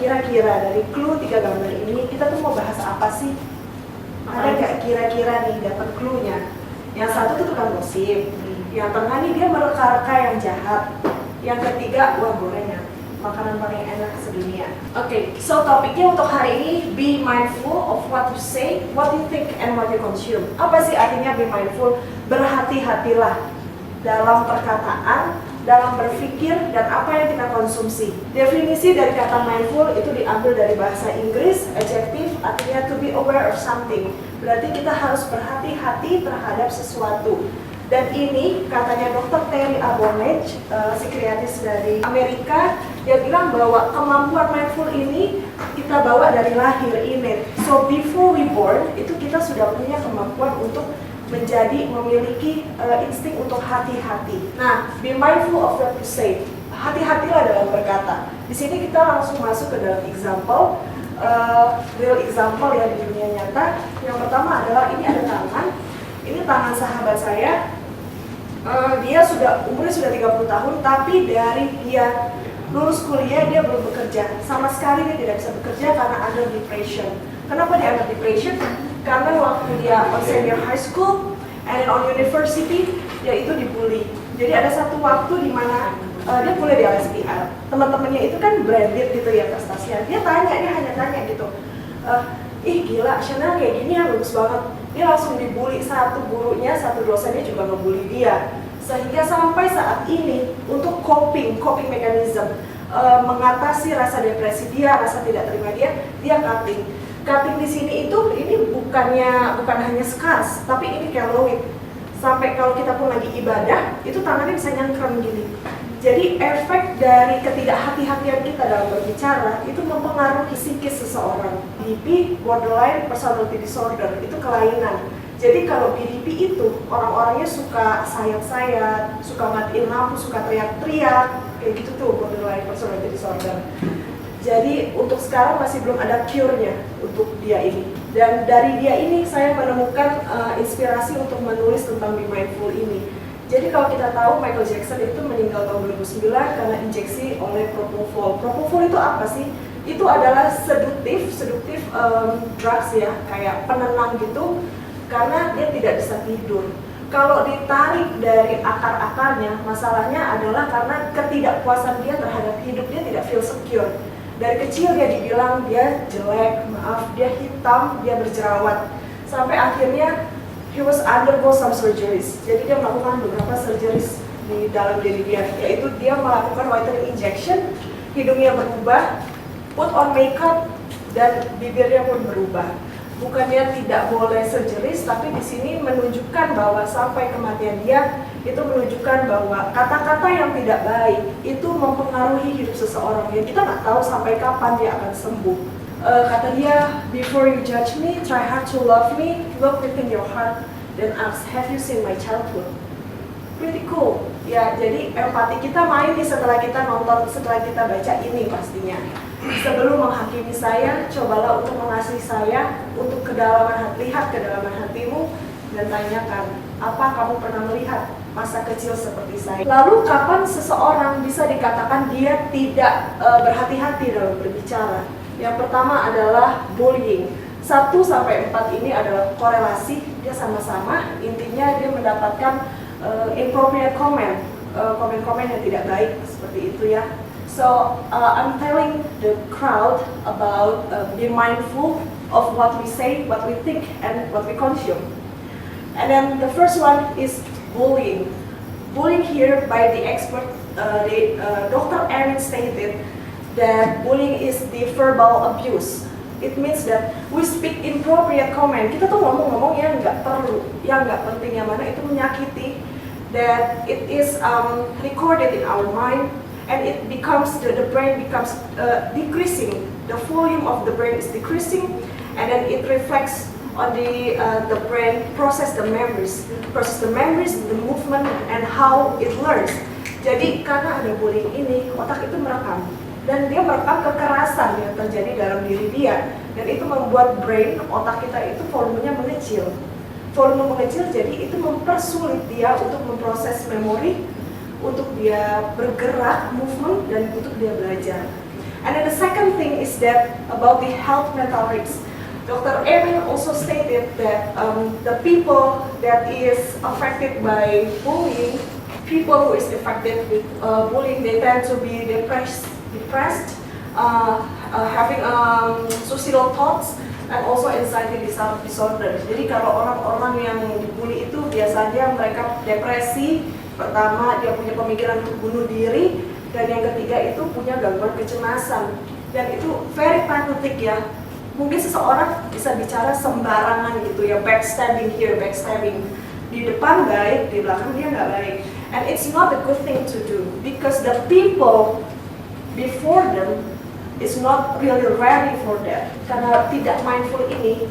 kira-kira dari clue 3 gambar ini kita tuh mau bahas apa sih? Ada nggak kira-kira nih dapat clue-nya? Yang satu tuh tukang gosip, yang tengah nih dia mereka-reka yang jahat, yang ketiga wah gorengan, makanan paling enak sedunia. Oke, so topiknya untuk hari ini be mindful of what you say, what you think, and what you consume. Apa sih artinya be mindful? Berhati-hatilah dalam perkataan, dalam berpikir, dan apa yang kita konsumsi. Definisi dari kata mindful itu diambil dari bahasa Inggris, adjective, artinya to be aware of something. Berarti kita harus berhati-hati terhadap sesuatu. Dan ini katanya Dr. Terry Abonage, psikiatris dari Amerika, dia bilang bahwa kemampuan mindful ini kita bawa dari lahir, innate. So before we born, itu kita sudah punya kemampuan untuk memiliki insting untuk hati-hati. Nah, be mindful of what you say. Hati-hatilah dalam berkata. Di sini kita langsung masuk ke dalam example, real example ya di dunia nyata. Yang pertama adalah ini ada tangan. Ini tangan sahabat saya. Dia umurnya sudah 30 tahun, tapi dari dia lulus kuliah dia belum bekerja. Sama sekali dia tidak bisa bekerja karena under depression. Kenapa dia under depression? Karena waktu dia on senior high school and then on university, dia itu dibully. Jadi ada satu waktu di mana dia kuliah di LSPR. Teman-temannya itu kan branded gitu ya prestasinya. Dia hanya tanya gitu. Ih gila, Chanel kayak gini ya, bagus banget. Dia langsung dibully, satu gurunya, satu dosennya juga ngebully dia. Sehingga sampai saat ini untuk coping mechanism, mengatasi rasa depresi dia, rasa tidak terima dia cutting. Cutting di sini ini bukan hanya scars, tapi ini keloid. Sampai kalau kita pun lagi ibadah, itu tangannya bisa nyangkrem gini. Jadi efek dari ketidakhati-hatian kita dalam berbicara itu mempengaruhi psikis seseorang. BDP, borderline personality disorder, itu kelainan. Jadi kalau BDP itu orang-orangnya suka sayat-sayat, suka matiin lampu, suka teriak-teriak, kayak gitu tuh borderline personality disorder. Jadi untuk sekarang masih belum ada cure-nya untuk dia ini. Dan dari dia ini saya menemukan inspirasi untuk menulis tentang Be Mindful ini. Jadi kalau kita tahu Michael Jackson itu meninggal tahun 2009 karena injeksi oleh propofol. Propofol itu apa sih? Itu adalah seduktif drugs ya, kayak penenang gitu, karena dia tidak bisa tidur. Kalau ditarik dari akar-akarnya, masalahnya adalah karena ketidakpuasan dia terhadap hidup, dia tidak feel secure. Dari kecil dia dibilang dia jelek, dia hitam, dia berjerawat. Sampai akhirnya he was undergo some surgeries. Jadi dia melakukan beberapa surgeries di dalam diri dia, yaitu dia melakukan whitening injection, hidungnya berubah, put on makeup, dan bibirnya pun berubah. Bukannya tidak boleh surgeries, tapi di sini menunjukkan bahwa sampai kematian dia itu menunjukkan bahwa kata-kata yang tidak baik itu mempengaruhi hidup seseorang. Ya kita nggak tahu sampai kapan dia akan sembuh. Kata dia, before you judge me, try hard to love me, look within your heart, then ask, have you seen my childhood? Pretty cool. Ya, jadi empati kita main nih setelah kita nonton, setelah kita baca ini pastinya. Sebelum menghakimi saya, cobalah untuk mengasihi saya, untuk lihat kedalaman hatimu, dan tanyakan, apa kamu pernah melihat masa kecil seperti saya? Lalu kapan seseorang bisa dikatakan dia tidak berhati-hati dalam berbicara? Yang pertama adalah bullying. 1-4 ini adalah korelasi, dia sama-sama, intinya dia mendapatkan inappropriate comment, komen-komen yang tidak baik, seperti itu ya. So I'm telling the crowd about be mindful of what we say, what we think, and what we consume. And then the first one is bullying. Bullying here by the expert, Dr. Erin stated that bullying is the verbal abuse. It means that we speak inappropriate comment. Kita tuh ngomong-ngomong yang nggak perlu, yang nggak penting, yang mana itu menyakiti. That it is recorded in our mind, and it becomes the brain becomes decreasing. The volume of the brain is decreasing, and then it reflects on the brain process the memories, the movement, and how it learns. Jadi karena ada bullying ini, otak itu merekam. Dan dia merekam kekerasan yang terjadi dalam diri dia, dan itu membuat otak kita itu volumenya mengecil. Volume mengecil, jadi itu mempersulit dia untuk memproses memori, untuk dia bergerak, movement, dan untuk dia belajar. And then the second thing is that about the health mental risks. Dr. Emin also stated that the people that is affected by bullying, people who is affected with bullying, they tend to be depressed, having suicidal thoughts, and also anxiety disorder. Jadi kalau orang-orang yang dibully itu biasanya mereka depresi, pertama dia punya pemikiran untuk bunuh diri, dan yang ketiga itu punya gangguan kecemasan. Dan itu very pathetic ya. Mungkin seseorang bisa bicara sembarangan gitu ya, backstabbing here, backstabbing. Di depan baik, di belakang dia nggak baik. And it's not a good thing to do because the people before them is not really ready for that. Karena tidak mindful ini,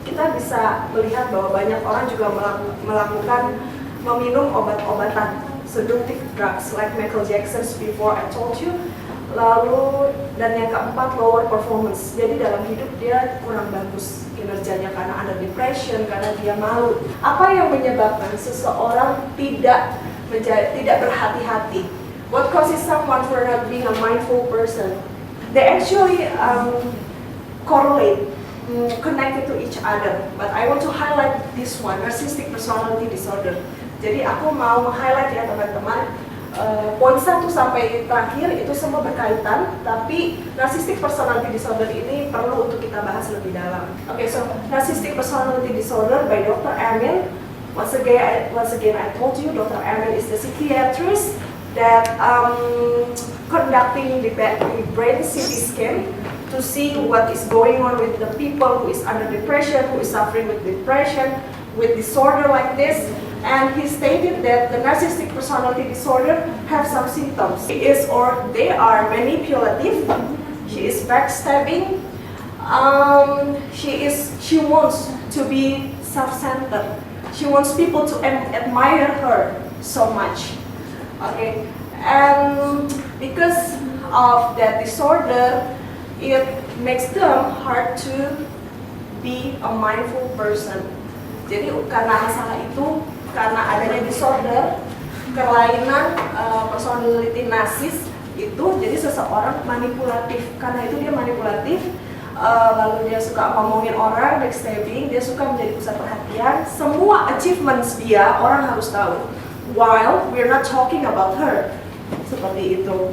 kita bisa melihat bahwa banyak orang juga melakukan meminum obat-obatan seductive drugs like Michael Jackson's Before I Told You. Lalu dan yang keempat, lower performance. Jadi dalam hidup dia kurang bagus kinerjanya karena ada depression, karena dia malu. Apa yang menyebabkan seseorang tidak berhati-hati? What causes someone for not being a mindful person? They actually correlate, connected to each other. But I want to highlight this one, narcissistic personality disorder. Jadi aku mau meng-highlight ya teman-teman, poin 1 sampai terakhir itu semua berkaitan, tapi narcissistic personality disorder ini perlu untuk kita bahas lebih dalam. Okay, so narcissistic personality disorder by Dr. Emin. Once again, I told you, Dr. Emin is the psychiatrist that conducting the brain CT scan to see what is going on with the people who is under depression, who is suffering with depression, with disorder like this. And he stated that the narcissistic personality disorder have some symptoms. They are manipulative. She is backstabbing. She wants to be self-centered. She wants people to admire her so much. Okay, and because of that disorder, it makes them hard to be a mindful person. Jadi karena masalah itu, karena adanya disorder, kelainan personality narsis itu, jadi seseorang manipulatif. Karena itu dia manipulatif, lalu dia suka ngomongin orang, backstabbing, dia suka menjadi pusat perhatian. Semua achievements dia orang harus tahu. While we're not talking about her, seperti itu.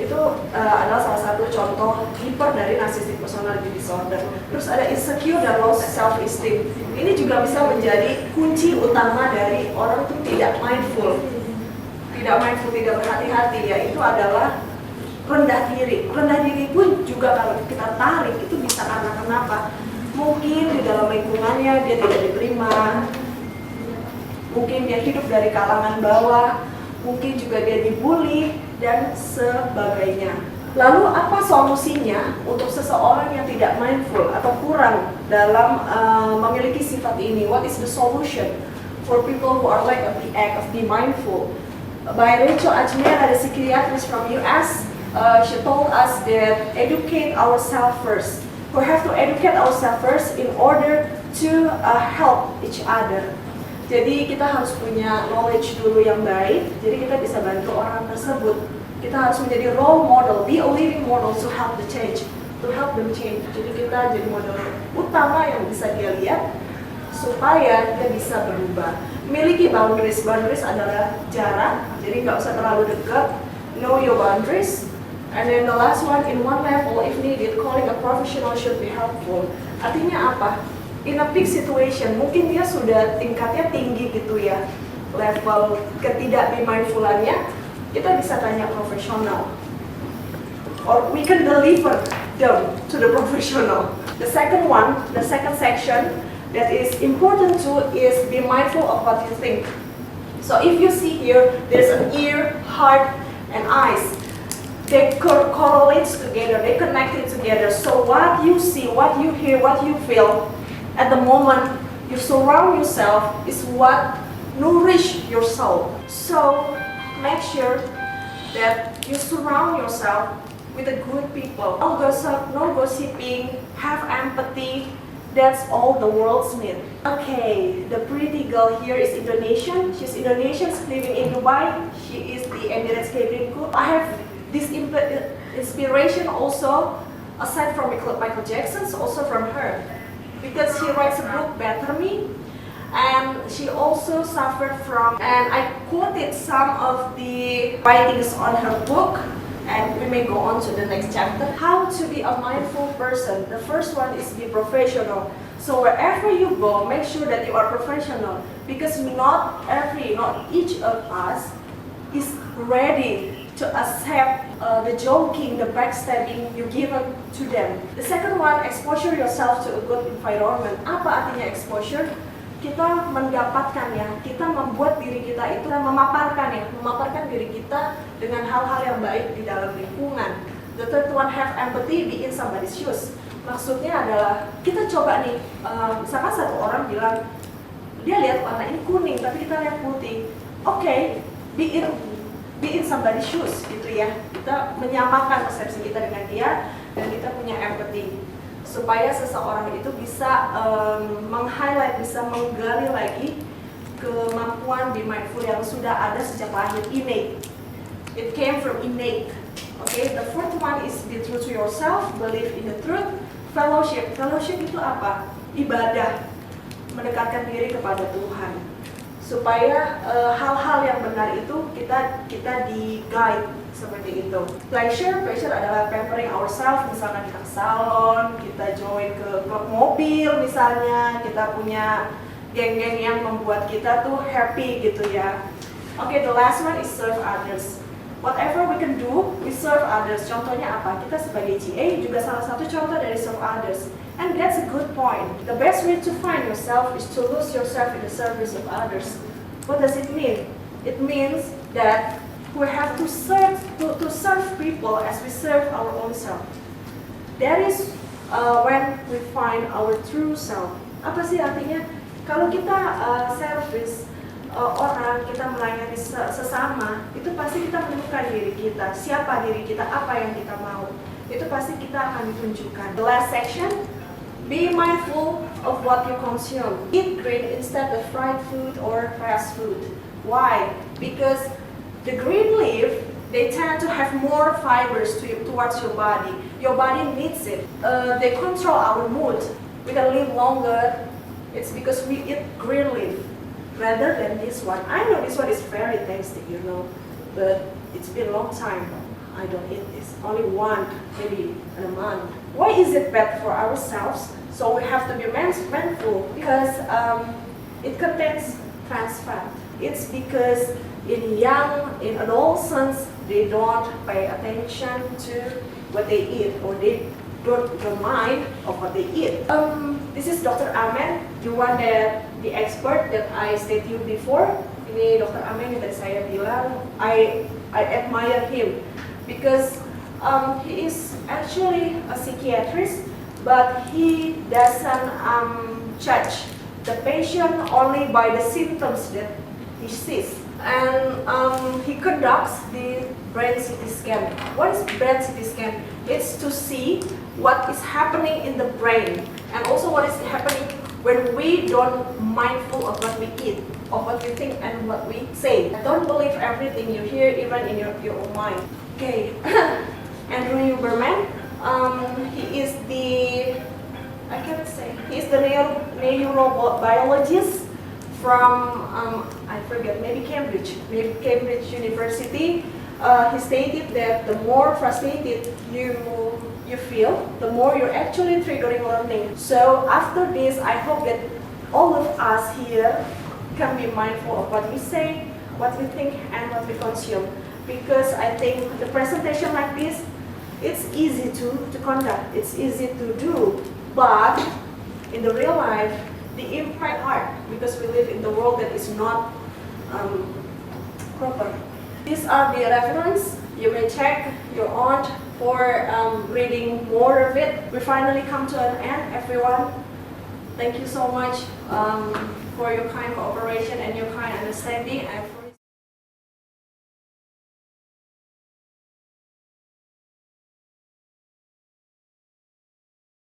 Itu adalah salah satu contoh hiper dari narcissistic personality disorder. Terus ada insecure dan low self-esteem. Ini juga bisa menjadi kunci utama dari orang itu tidak mindful, tidak berhati-hati. Yaitu adalah rendah diri. Rendah diri pun juga kalau kita tarik itu bisa karena kenapa? Mungkin di dalam lingkungannya dia tidak diterima. Mungkin dia hidup dari kalangan bawah, mungkin juga dia dibully, dan sebagainya. Lalu apa solusinya untuk seseorang yang tidak mindful atau kurang dalam memiliki sifat ini? What is the solution for people who are like of the act of be mindful? By Rachel Ajmera, the psychiatrist from US, she told us that educate ourselves first. We have to educate ourselves first in order to help each other. Jadi kita harus punya knowledge dulu yang baik, jadi kita bisa bantu orang tersebut. Kita harus menjadi role model, be a living model to help them change. Jadi kita jadi model utama yang bisa dia lihat supaya dia bisa berubah. Miliki boundaries. Boundaries adalah jarak, jadi nggak usah terlalu dekat. Know your boundaries. And then the last one, in one level, if needed, calling a professional should be helpful. Artinya apa? In a peak situation, mungkin dia sudah tingkatnya tinggi gitu ya, level ketidakmindfulannya, kita bisa tanya profesional. Or we can deliver them to the professional. The second section that is important too is be mindful of what you think. So if you see here, there's an ear, heart, and eyes. They correlate together, they connected together. So what you see, what you hear, what you feel, at the moment you surround yourself is what nourish your soul. So make sure that you surround yourself with the good people. No gossip, no gossiping, have empathy. That's all the world's need. Okay, the pretty girl here is Indonesian. She's Indonesian, living in Dubai. She is the Emirates Cabin Crew. I have this inspiration also aside from Michael Jackson, also from her, because she writes a book, Better Me, and she also suffered from, and I quoted some of the writings on her book, and we may go on to the next chapter. How to be a mindful person. The first one is be professional. So wherever you go, make sure that you are professional, because not each of us is ready to accept the joking, the backstabbing you given to them. The second one, exposure yourself to a good environment. Apa artinya exposure? Kita mendapatkan ya, kita membuat diri kita itu memaparkan diri kita dengan hal-hal yang baik di dalam lingkungan. The third one, have empathy, be in somebody's shoes. Maksudnya adalah kita coba nih, misalkan satu orang bilang dia lihat warna ini kuning tapi kita lihat putih. Oke, be in somebody's shoes gitu ya. Kita menyamakan persepsi kita dengan dia dan kita punya empathy, supaya seseorang itu bisa meng-highlight, bisa menggali lagi kemampuan be mindful yang sudah ada sejak lahir, innate. It came from innate. Okay, the fourth one is be true to yourself, believe in the truth. Fellowship. Fellowship itu apa? Ibadah, mendekatkan diri kepada Tuhan, supaya hal-hal yang benar itu kita di-guide seperti itu. Pleasure adalah pampering ourselves, misalkan kita salon, kita join ke klub mobil misalnya, kita punya geng-geng yang membuat kita tuh happy gitu ya. Okay, the last one is serve others. Whatever we can do, we serve others. Contohnya apa? Kita sebagai GA juga salah satu contoh dari serve others. And that's a good point. The best way to find yourself is to lose yourself in the service of others. What does it mean? It means that we have to serve people as we serve our own self. That is when we find our true self. Apa sih artinya? Kalau kita service orang, kita melayani sesama, itu pasti kita menemukan diri kita, siapa diri kita, apa yang kita mau. Itu pasti kita akan ditunjukkan. The last section, be mindful of what you consume. Eat green instead of fried food or fast food. Why? Because the green leaf, they tend to have more fibers towards your body. Your body needs it. They control our mood. We can live longer. It's because we eat green leaf rather than this one. I know this one is very tasty, you know, but it's been a long time. I don't eat this. Only one, maybe in a month. Why is it bad for ourselves? So we have to be mindful because it contains trans fat. It's because in adolescents, they don't pay attention to what they eat, or they don't mind of what they eat. This is Dr. Amen, the one that the expert that I stated you before. Ini Dr. Amen yang tadi saya bilang, I admire him because he is actually a psychiatrist, but he doesn't judge the patient only by the symptoms that he sees. And he conducts the brain CT scan. What is brain CT scan? It's to see what is happening in the brain, and also what is happening when we don't mindful of what we eat, of what we think and what we say. Don't believe everything you hear, even in your own mind. Okay, Andrew Huberman, he is the, he's the neurobiologist from, I forget, maybe Cambridge University. He stated that the more frustrated you feel, the more you're actually triggering learning. So after this, I hope that all of us here can be mindful of what we say, what we think, and what we consume. Because I think the presentation like this, it's easy to conduct, it's easy to do, but in the real life, the impact hard, because we live in the world that is not proper. These are the reference. You may check your own for reading more of it. We finally come to an end, everyone. Thank you so much for your kind cooperation and your kind understanding. And